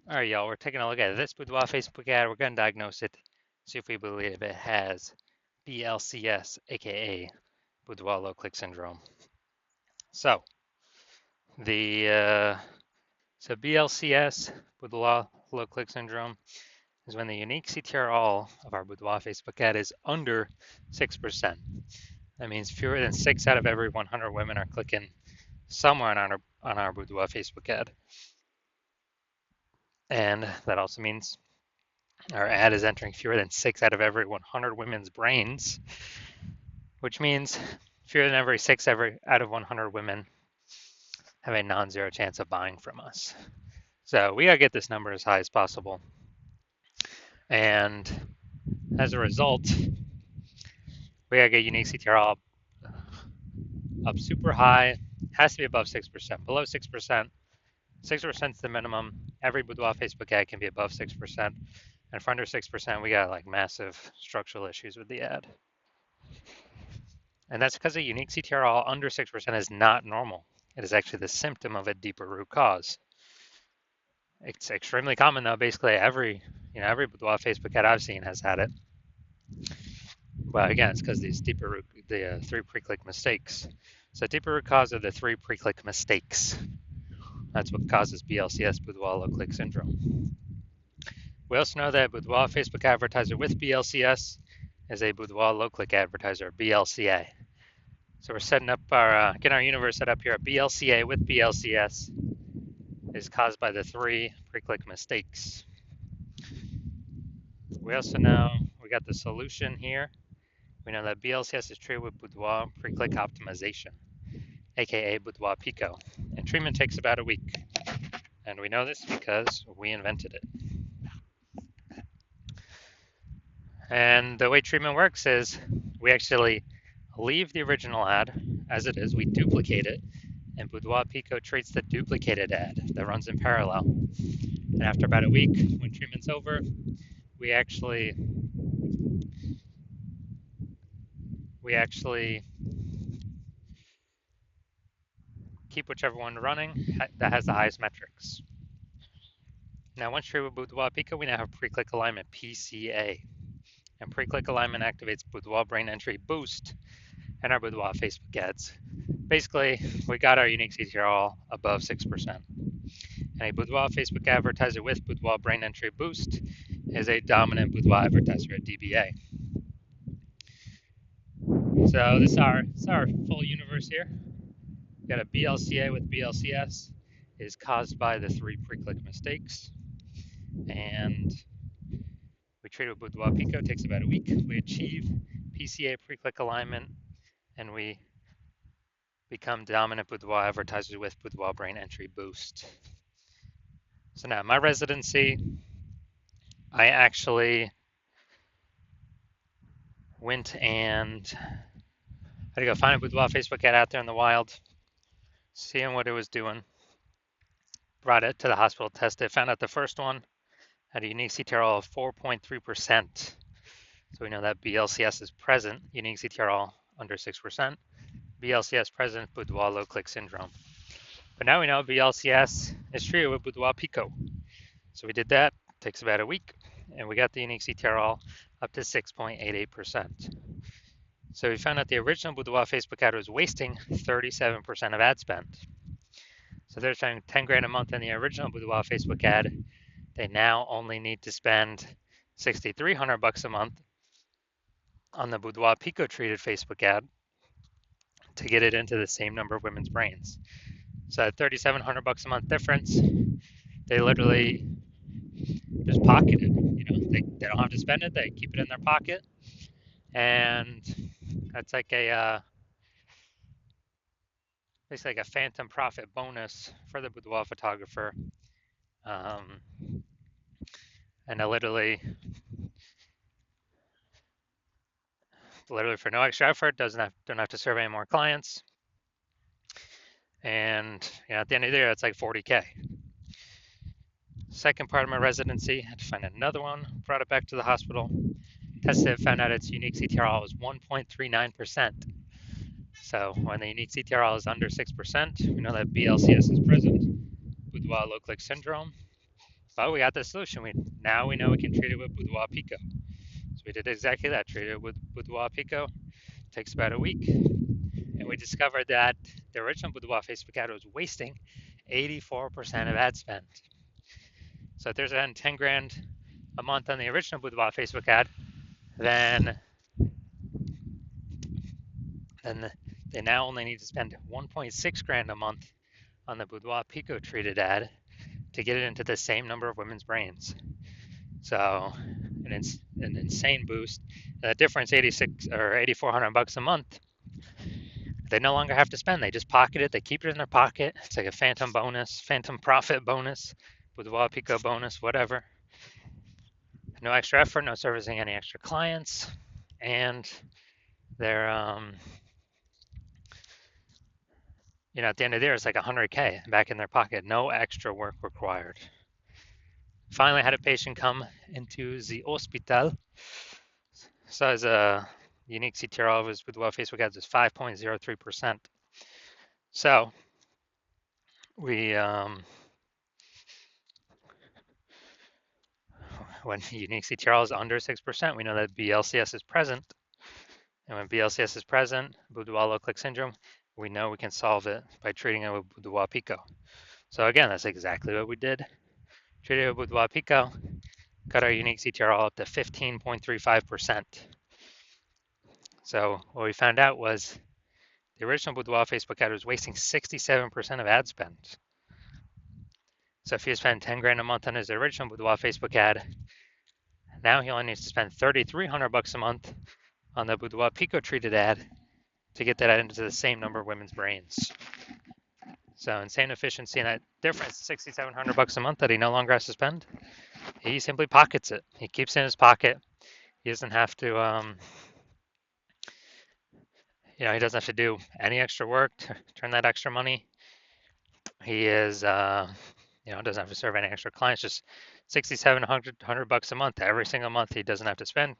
All right, y'all, we're taking a look at this Boudoir Facebook ad. We're going to diagnose it, see if we believe it has BLCS, aka Boudoir low click syndrome. So, the BLCS, Boudoir low click syndrome, is when the unique CTR of our Boudoir Facebook ad is under 6%. That means fewer than 6 out of every 100 women are clicking somewhere on our Boudoir Facebook ad. And that also means our ad is entering fewer than 6 out of every 100 women's brains, which means fewer than every 6 out of 100 women have a non-zero chance of buying from us. So we got to get this number as high as possible. And as a result, we got to get unique CTR up super high. Has to be above 6%. Below 6%, 6% is the minimum. Every Boudoir Facebook ad can be above 6%. And for under 6%, we got like massive structural issues with the ad. And that's because a unique CTR under 6% is not normal. It is actually the symptom of a deeper root cause. It's extremely common though. Basically every Boudoir Facebook ad I've seen has had it. But again, it's because these the 3 pre-click mistakes. So deeper root cause are the 3 pre-click mistakes. That's what causes BLCS, Boudoir low click syndrome. We also know that Boudoir Facebook advertiser with BLCS is a Boudoir low click advertiser, BLCA. So we're setting up getting our universe set up here. A BLCA with BLCS is caused by the 3 pre-click mistakes. We also know we got the solution here. We know that BLCS is treated with Boudoir pre-click optimization, aka Boudoir Pico, and treatment takes about a week. And we know this because we invented it. And the way treatment works is we actually leave the original ad as it is, we duplicate it, and Boudoir Pico treats the duplicated ad that runs in parallel. And after about a week, when treatment's over, we actually keep whichever one running that has the highest metrics. Now, once treated with Boudoir Pico, we now have pre-click alignment, PCA. And pre-click alignment activates Boudoir brain entry boost and our Boudoir Facebook ads. Basically, we got our unique CTR above 6%. And a Boudoir Facebook advertiser with Boudoir brain entry boost is a dominant Boudoir advertiser at DBA. So this is our full universe here. We got a BLCA with BLCS is caused by the 3 pre-click mistakes. And we treat it with Boudoir Pico, it takes about a week. We achieve PCA pre-click alignment, and we become dominant Boudoir advertisers with Boudoir brain entry boost. So now my residency, I actually went and had to go find a Boudoir Facebook ad out there in the wild, seeing what it was doing. Brought it to the hospital, tested it, found out the first one had a unique CTR of 4.3%. So we know that BLCS is present, unique CTR under 6%. BLCS present, Boudoir low click syndrome. But now we know BLCS is treated with Boudoir Pico. So we did that, takes about a week, and we got the unique CTR up to 6.88%. So we found out the original Boudoir Facebook ad was wasting 37% of ad spend. So they're spending 10 grand a month in the original Boudoir Facebook ad. They now only need to spend $6,300 a month on the Boudoir Pico treated Facebook ad to get it into the same number of women's brains. So at $3,700 a month difference, they literally just pocket it. They don't have to spend it; they keep it in their pocket, and that's like basically like a phantom profit bonus for the boudoir photographer. And I literally for no extra effort, don't have to serve any more clients. And at the end of the year, it's like 40K. Second part of my residency, I had to find another one, brought it back to the hospital, tested it, found out its unique CTR was 1.39%. So when the unique CTR is under 6%, we know that BLCS is present, Boudoir low click syndrome. But we got the solution. Now we know we can treat it with Boudoir Pico. So we did exactly that. Treated it with Boudoir Pico. Takes about a week, and we discovered that the original Boudoir Facebook ad was wasting 84% of ad spend. So if there's around 10 grand a month on the original Boudoir Facebook ad, then they now only need to spend 1.6 grand a month on the Boudoir Pico treated ad to get it into the same number of women's brains. So an insane boost. The difference, 86 or 8,400 bucks a month. They no longer have to spend. They just pocket it. They keep it in their pocket. It's like a phantom bonus, phantom profit bonus, Boudoir Pico bonus, whatever. No extra effort, no servicing any extra clients, and they're at the end of the year, it's like 100K back in their pocket. No extra work required. Finally, had a patient come into the hospital. So his unique CTR of his Boudoir Facebook ads is 5.03%. So we when unique CTR is under 6%, we know that BLCS is present. And when BLCS is present, Boudoir low click syndrome, we know we can solve it by treating it with Boudoir Pico. So again, that's exactly what we did. Treated it with Boudoir Pico, got our unique CTR up to 15.35%. So what we found out was the original Boudoir Facebook ad was wasting 67% of ad spend. So if he spent 10 grand a month on his original Boudoir Facebook ad, now he only needs to spend 3,300 bucks a month on the Boudoir Pico treated ad to get that into the same number of women's brains. So insane efficiency, and that difference, 6,700 bucks a month that he no longer has to spend. He simply pockets it. He keeps it in his pocket. He doesn't have to, he doesn't have to do any extra work to turn that extra money. He is, doesn't have to serve any extra clients. Just 6,700 bucks a month every single month. He doesn't have to spend.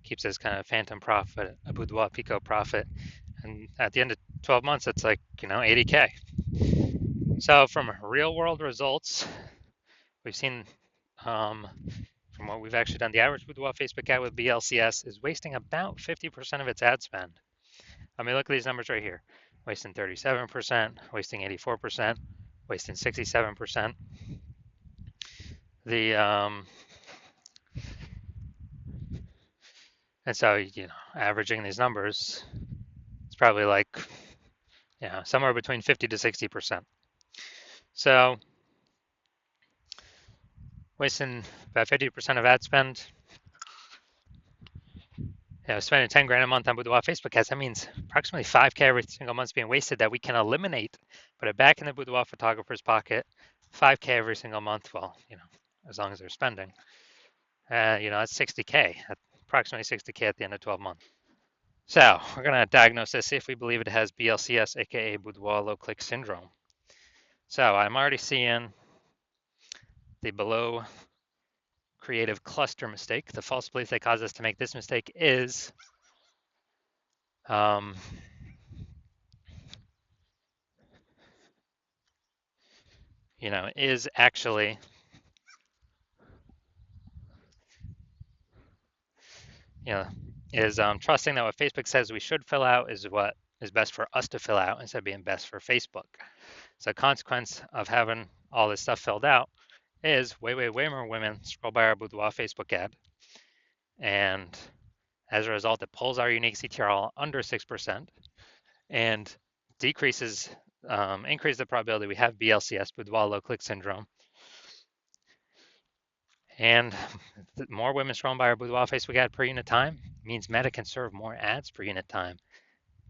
Keeps his kind of phantom profit, a Boudoir Pico profit, and at the end of 12 months, it's like 80K. So from real world results, we've seen from what we've actually done, the average Boudoir Facebook ad with BLCS is wasting about 50% of its ad spend. I mean, look at these numbers right here. Wasting 37%, wasting 84%, wasting 67%. And so, averaging these numbers, it's probably like, somewhere between 50 to 60%. So wasting about 50% of ad spend, spending 10 grand a month on Boudoir Facebook ads, that means approximately 5K every single month is being wasted that we can eliminate, put it back in the Boudoir photographer's pocket, 5K every single month, well, as long as they're spending. That's 60K, approximately 60K at the end of 12 months. So we're going to diagnose this, see if we believe it has BLCS, aka Boudoir low click syndrome. So I'm already seeing the below creative cluster mistake. The false belief that caused us to make this mistake is is actually trusting that what Facebook says we should fill out is what is best for us to fill out instead of being best for Facebook. So a consequence of having all this stuff filled out is way more women scroll by our Boudoir Facebook ad. And as a result, it pulls our unique CTR under 6% and increases the probability we have BLCS, Boudoir low click syndrome. And the more women scrolling by our Boudoir Facebook ad per unit time means Meta can serve more ads per unit time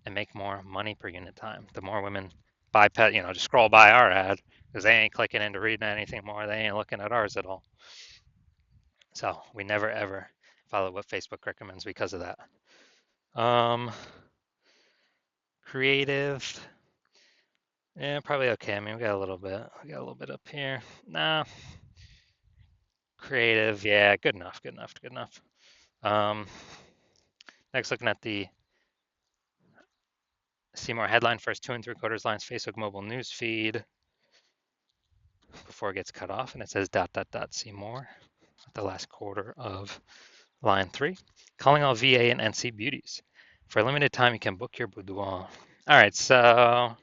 and make more money per unit time. The more women bypass, just scroll by our ad because they ain't clicking into reading anything more. They ain't looking at ours at all. So we never ever follow what Facebook recommends because of that. Creative, yeah, probably okay. I mean, we got a little bit up here. Nah. Creative, yeah, good enough. Next, looking at the see more headline first 2 3/4 lines Facebook mobile news feed. before it gets cut off, and it says ... see more at the last quarter of line 3. Calling all VA and NC beauties. For a limited time, you can book your boudoir. All right, so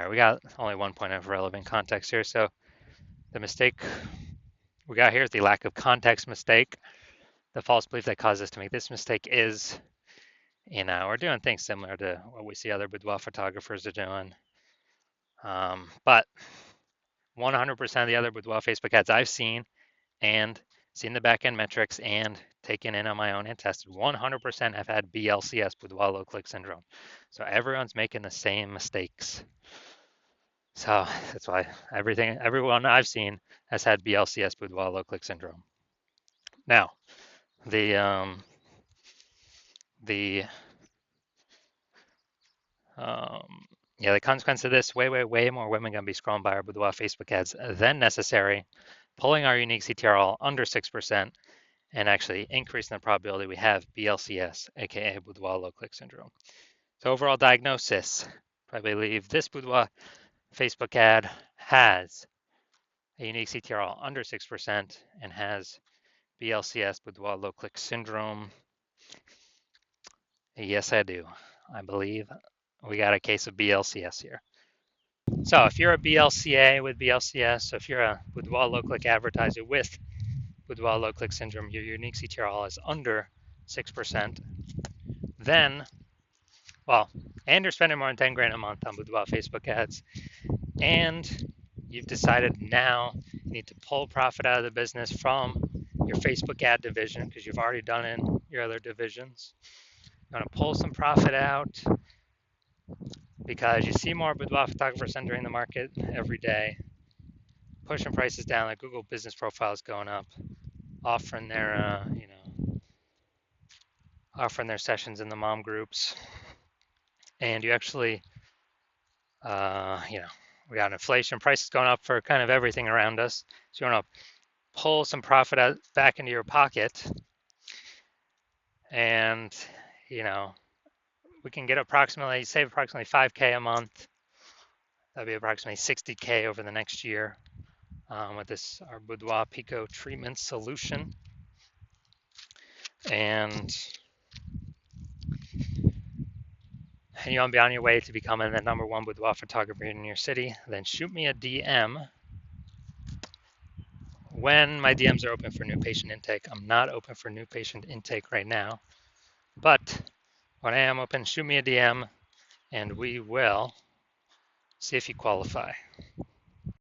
we got only one point of relevant context here. So the mistake we got here is the lack of context mistake. The false belief that caused us to make this mistake is, we're doing things similar to what we see other boudoir photographers are doing. But 100% of the other boudoir Facebook ads I've seen and seen the back-end metrics and taken in on my own and tested, 100% have had BLCS, boudoir low click syndrome. So everyone's making the same mistakes. So that's why everyone I've seen has had BLCS, boudoir low click syndrome. Now, the consequence of this, way more women gonna be scrolling by our boudoir Facebook ads than necessary, pulling our unique CTR under 6%, and actually increasing the probability we have BLCS, aka boudoir low click syndrome. So overall diagnosis, I believe this boudoir Facebook ad has a unique CTR under 6% and has BLCS, boudoir low click syndrome. Yes, I do. I believe we got a case of BLCS here. So if you're a BLCA with BLCS, so if you're a boudoir low click advertiser with boudoir low click syndrome, your unique CTR is under 6%, then, and you're spending more than 10 grand a month on boudoir Facebook ads, and you've decided now you need to pull profit out of the business from your Facebook ad division because you've already done it in your other divisions. You want to pull some profit out because you see more boudoir photographers entering the market every day, pushing prices down, like Google business profiles going up, offering their sessions in the mom groups, and you actually we got inflation, prices going up for kind of everything around us, so you want to pull some profit out back into your pocket, and we can get save approximately 5K a month. That'd be approximately 60K over the next year with our Boudoir Pico treatment solution. And you want to be on your way to becoming the #1 boudoir photographer in your city, then shoot me a DM when my DMs are open for new patient intake. I'm not open for new patient intake right now, but when I am open, shoot me a DM and we will see if you qualify.